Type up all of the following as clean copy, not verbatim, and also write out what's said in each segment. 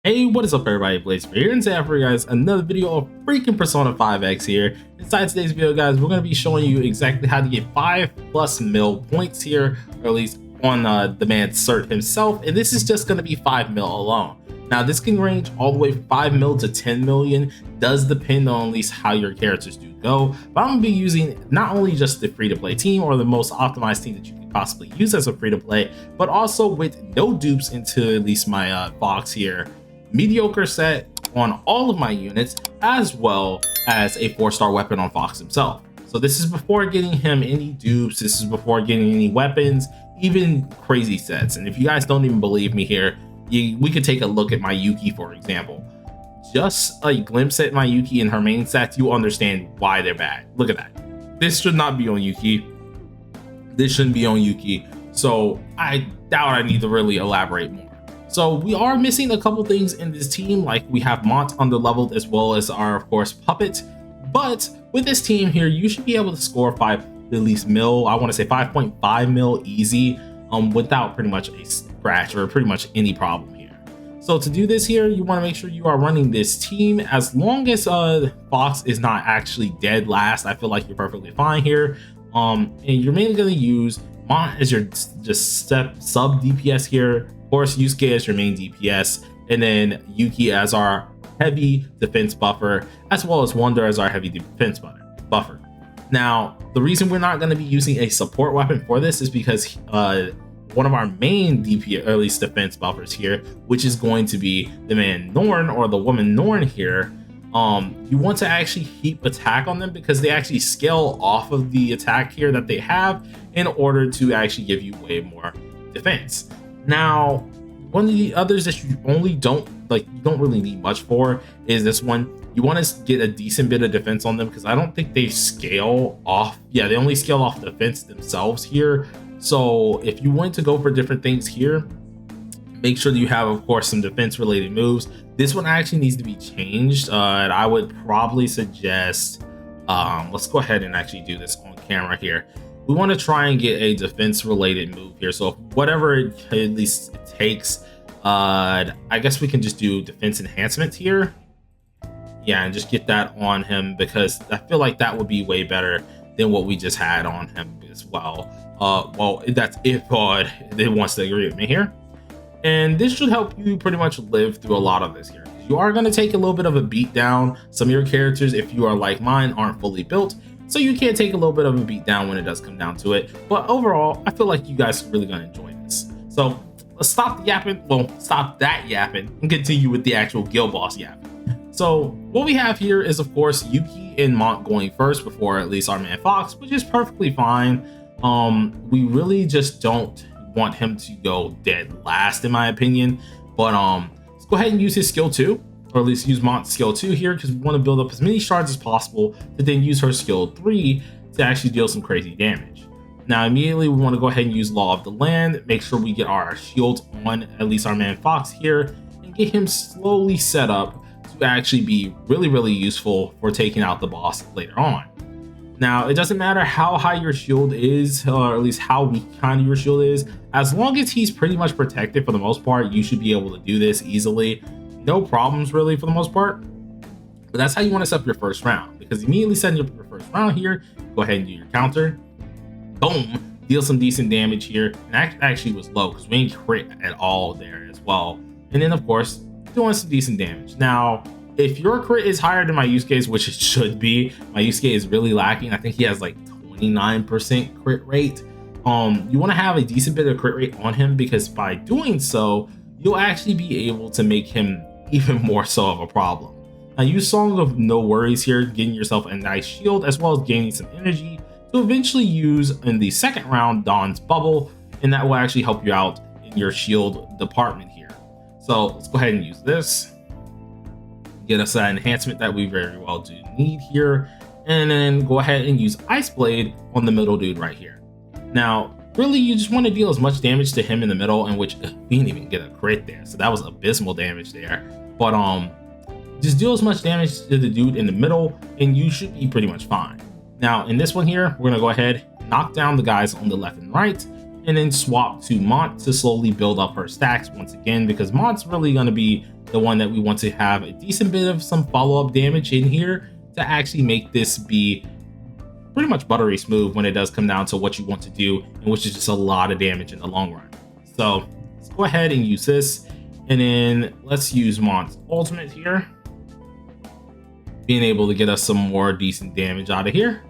Hey, what is up everybody, Blaze here, and today for you guys another video of freaking Persona 5X here. Inside today's video, guys, we're going to be showing you exactly how to get 5+ mil points here, or at least on the man Surt himself, and this is just going to be 5 mil alone. Now this can range all the way from 5 mil to 10 million, does depend on at least how your characters do go, but I'm going to be using not only just the free-to-play team or the most optimized team that you can possibly use as a free-to-play, but also with no dupes into at least my Fox here. Mediocre set on all of my units, as well as a 4-star weapon on Fox himself. So this is before getting him any dupes, this is before getting any weapons, even crazy sets. And if you guys don't even believe me here, we could take a look at my Yuki, for example. Just a glimpse at my Yuki and her main sets, you understand why they're bad. Look at that. This should not be on Yuki. This shouldn't be on Yuki. So I doubt I need to really elaborate more. So we are missing a couple things in this team, like we have Mont underleveled as well as our, of course, Puppet. But with this team here, you should be able to score 5 at least mil. I want to say 5.5 mil easy, without pretty much a scratch or pretty much any problem here. So to do this here, you want to make sure you are running this team. As long as Fox is not actually dead last, I feel like you're perfectly fine here. And you're mainly going to use Mont as your just sub DPS here. Of course, Yusuke as your main DPS, and then Yuki as our heavy defense buffer, as well as Wonder as our heavy defense buffer. Now, the reason we're not going to be using a support weapon for this is because one of our main DPS, or at least defense buffers here, which is going to be the man Norn or the woman Norn here, you want to actually heap attack on them because they actually scale off of the attack here that they have in order to actually give you way more defense. Now, one of the others that you don't really need much for is this one. You want to get a decent bit of defense on them because I don't think they scale off. Yeah, they only scale off defense themselves here. So if you want to go for different things here, make sure that you have, of course, some defense related moves. This one actually needs to be changed. And I would probably suggest, let's go ahead and actually do this on camera here. We want to try and get a defense related move here. So whatever at least it takes, I guess we can just do defense enhancement here. Yeah, and just get that on him because I feel like that would be way better than what we just had on him as well. Well, that's if it wants to agree with me here. And this should help you pretty much live through a lot of this here. You are going to take a little bit of a beat down. Some of your characters, if you are like mine, aren't fully built. So you can take a little bit of a beat down when it does come down to it. But overall, I feel like you guys are really going to enjoy this. So let's stop the yapping. Well, stop that yapping and continue with the actual guild boss yapping. So what we have here is, of course, Yuki and Mont going first before at least our man Fox, which is perfectly fine. We really just don't want him to go dead last, in my opinion. But let's go ahead and use his skill 2. Or at least use Mont's skill 2 here because we want to build up as many shards as possible to then use her skill 3 to actually deal some crazy damage. Now immediately we want to go ahead and use Law of the Land, make sure we get our shield on at least our man Fox here and get him slowly set up to actually be really useful for taking out the boss later on. Now it doesn't matter how high your shield is, or at least how weak kind of your shield is, as long as he's pretty much protected for the most part, you should be able to do this easily. No problems really for the most part, but that's how you want to set up your first round, because immediately setting up your first round here, go ahead and do your counter, boom, deal some decent damage here. And that actually was low because we didn't crit at all there as well. And then of course doing some decent damage. Now if your crit is higher than my Yusuke's, which it should be, my Yusuke is really lacking. I think he has like 29% crit rate. You want to have a decent bit of crit rate on him because by doing so you'll actually be able to make him even more so of a problem. Now use Song of No Worries here, getting yourself a nice shield as well as gaining some energy to eventually use in the second round Dawn's Bubble, and that will actually help you out in your shield department here. So let's go ahead and use this, get us that enhancement that we very well do need here, and then go ahead and use Ice Blade on the middle dude right here. Now really, you just want to deal as much damage to him in the middle, in which we didn't even get a crit there, so that was abysmal damage there. But just deal as much damage to the dude in the middle, and you should be pretty much fine. Now in this one here, we're gonna go ahead, knock down the guys on the left and right, and then swap to Mont to slowly build up her stacks once again, because Mont's really gonna be the one that we want to have a decent bit of some follow-up damage in here to actually make this be pretty much buttery smooth when it does come down to what you want to do, and which is just a lot of damage in the long run. So let's go ahead and use this, and then let's use Mont's ultimate here, being able to get us some more decent damage out of here.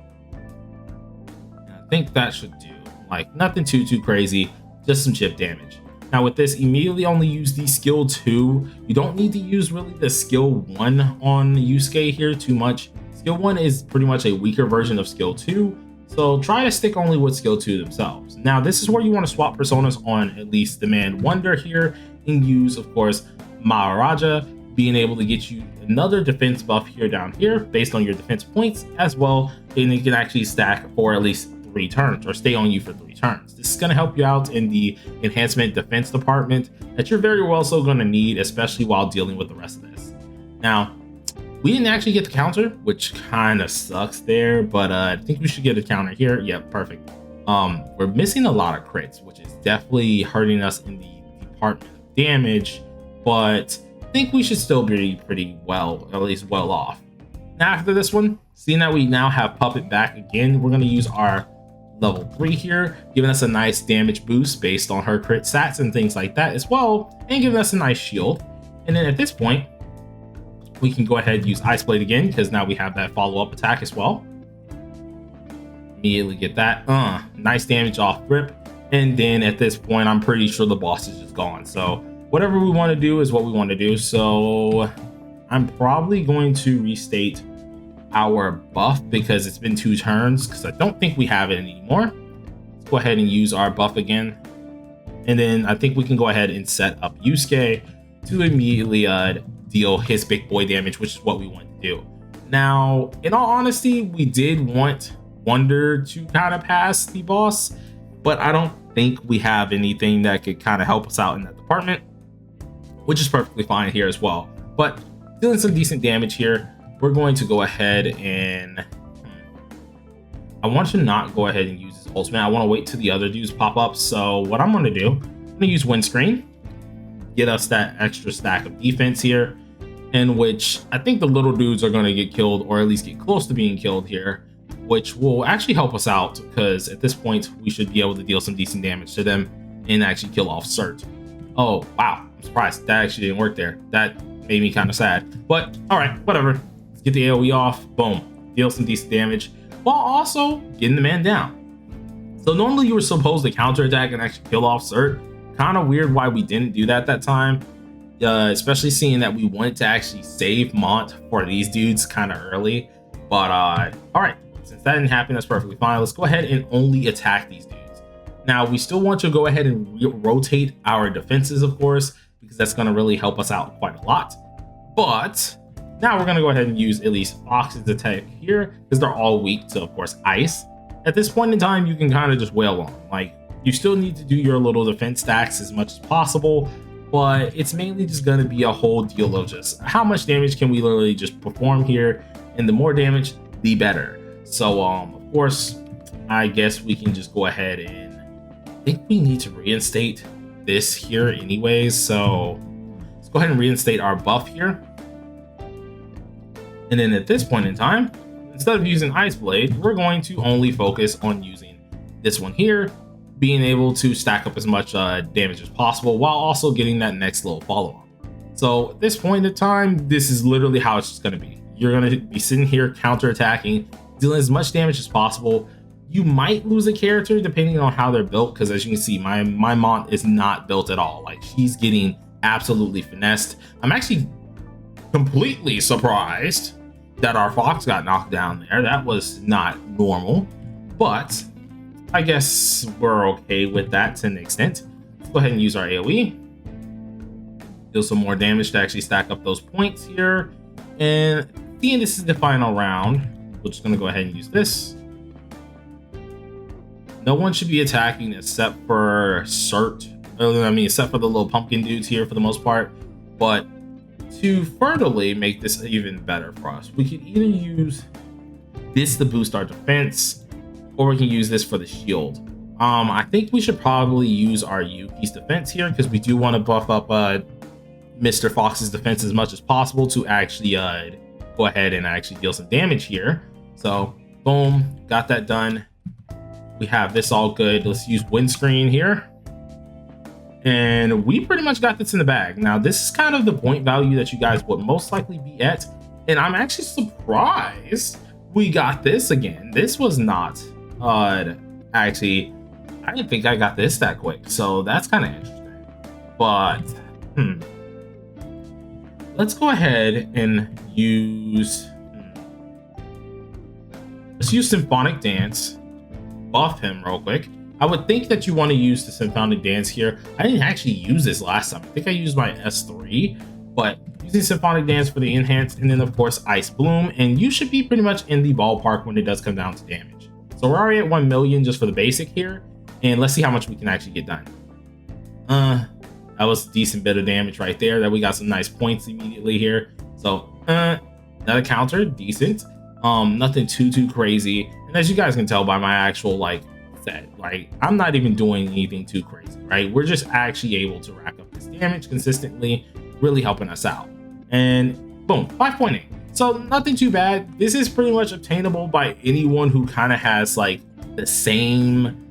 I think that should do, like, nothing too crazy, just some chip damage. Now with this, immediately only use the skill 2. You don't need to use really the skill 1 on Yusuke here too much. Skill 1 is pretty much a weaker version of skill 2, so try to stick only with skill 2 themselves. Now this is where you want to swap personas on at least Demand Wonder here, and use, of course, Maharaja, being able to get you another defense buff here down here based on your defense points as well, and you can actually stack for at least 3 turns or stay on you for 3 turns. This is going to help you out in the enhancement defense department that you're very well so going to need, especially while dealing with the rest of this. Now we didn't actually get the counter, which kind of sucks there, but I think we should get a counter here. Yep, perfect. We're missing a lot of crits, which is definitely hurting us in the department of damage, but I think we should still be pretty well, at least well off. Now after this one, seeing that we now have Puppet back again, we're going to use our level 3 here, giving us a nice damage boost based on her crit stats and things like that as well, and giving us a nice shield. And then at this point, we can go ahead and use Ice Blade again, because now we have that follow-up attack as well. Immediately get that nice damage off rip, and then at this point I'm pretty sure the boss is just gone. So whatever we want to do is what we want to do. So I'm probably going to restate our buff because it's been 2 turns, because I don't think we have it anymore. Let's go ahead and use our buff again, and then I think we can go ahead and set up Yusuke to immediately deal his big boy damage, which is what we want to do. Now in all honesty, we did want Wonder to kind of pass the boss, but I don't think we have anything that could kind of help us out in that department, which is perfectly fine here as well. But dealing some decent damage here, we're going to go ahead and I want to not go ahead and use his ultimate. I want to wait till the other dudes pop up. So what I'm going to do, I'm going to use Windscreen, get us that extra stack of defense here, in which I think the little dudes are going to get killed, or at least get close to being killed here, which will actually help us out, because at this point we should be able to deal some decent damage to them and actually kill off Surt. Oh wow, I'm surprised that actually didn't work there. That made me kind of sad, but all right, whatever. Let's get the AoE off. Boom, deal some decent damage while also getting the man down. So normally you were supposed to counterattack and actually kill off Surt. Kind of weird why we didn't do that time, especially seeing that we wanted to actually save Mont for these dudes kind of early. But all right, since that didn't happen, that's perfectly fine. Let's go ahead and only attack these dudes. Now we still want to go ahead and rotate our defenses, of course, because that's going to really help us out quite a lot. But now we're going to go ahead and use at least Fox's attack here, because they're all weak to, of course, ice. At this point in time, you can kind of just wail on. Like, you still need to do your little defense stacks as much as possible, but it's mainly just going to be a whole deal of just how much damage can we literally just perform here, and the more damage, the better. So, of course, I guess we can just go ahead and I think we need to reinstate this here anyways. So let's go ahead and reinstate our buff here. And then at this point in time, instead of using Ice Blade, we're going to only focus on using this one here, being able to stack up as much damage as possible while also getting that next little follow-up. So at this point in time, this is literally how it's just going to be. You're going to be sitting here counter-attacking, dealing as much damage as possible. You might lose a character depending on how they're built, because as you can see, my Mont is not built at all. Like, she's getting absolutely finessed. I'm actually completely surprised that our Fox got knocked down there. That was not normal, but I guess we're okay with that to an extent. Let's go ahead and use our AoE. Deal some more damage to actually stack up those points here. And seeing this is the final round, we're just gonna go ahead and use this. No one should be attacking except for Surt. I mean, except for the little pumpkin dudes here for the most part. But to furtherly make this even better for us, we can either use this to boost our defense, or we can use this for the shield. I think we should probably use our Yuki's defense here, because we do want to buff up Mr. Fox's defense as much as possible to actually go ahead and actually deal some damage here. So boom, got that done. We have this all good. Let's use windscreen here. And we pretty much got this in the bag. Now, this is kind of the point value that you guys would most likely be at. And I'm actually surprised we got this again. This was not actually, I didn't think I got this that quick. So that's kind of interesting. But let's go ahead and use, let's use Symphonic Dance, buff him real quick. I would think that you want to use the Symphonic Dance here. I didn't actually use this last time. I think I used my S3, but using Symphonic Dance for the enhance, and then of course Ice Bloom, and you should be pretty much in the ballpark when it does come down to damage. So we're already at 1 million just for the basic here, and let's see how much we can actually get done. That was a decent bit of damage right there. That we got some nice points immediately here. So another counter, decent. Nothing too crazy. And as you guys can tell by my actual set, I'm not even doing anything too crazy, right? We're just actually able to rack up this damage consistently, really helping us out. And boom, 5.8. So nothing too bad. This is pretty much obtainable by anyone who kind of has the same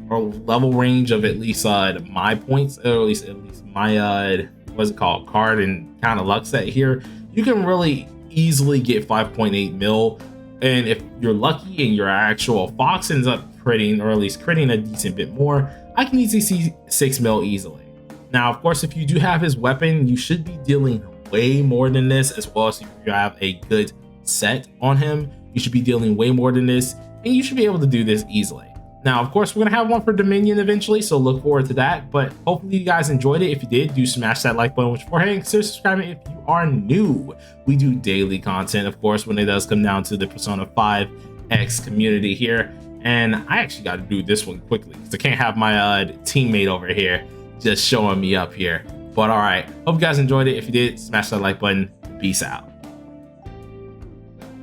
or level range of at least my points, or at least my what's it called, card and kind of luck set here. You can really easily get 5.8 mil. And if you're lucky and your actual Fox ends up critting, or at least critting a decent bit more, I can easily see 6 mil easily. Now, of course, if you do have his weapon, you should be dealing way more than this, as well as if you have a good set on him, you should be dealing way more than this, and you should be able to do this easily. Now, of course, we're gonna have one for Dominion eventually, so look forward to that. But hopefully you guys enjoyed it. If you did, do smash that like button, which beforehand, consider subscribing if you are new. We do daily content, of course, when it does come down to the Persona 5X community here. And I actually got to do this one quickly because I can't have my teammate over here just showing me up here. But all right, hope you guys enjoyed it. If you did, smash that like button. Peace out.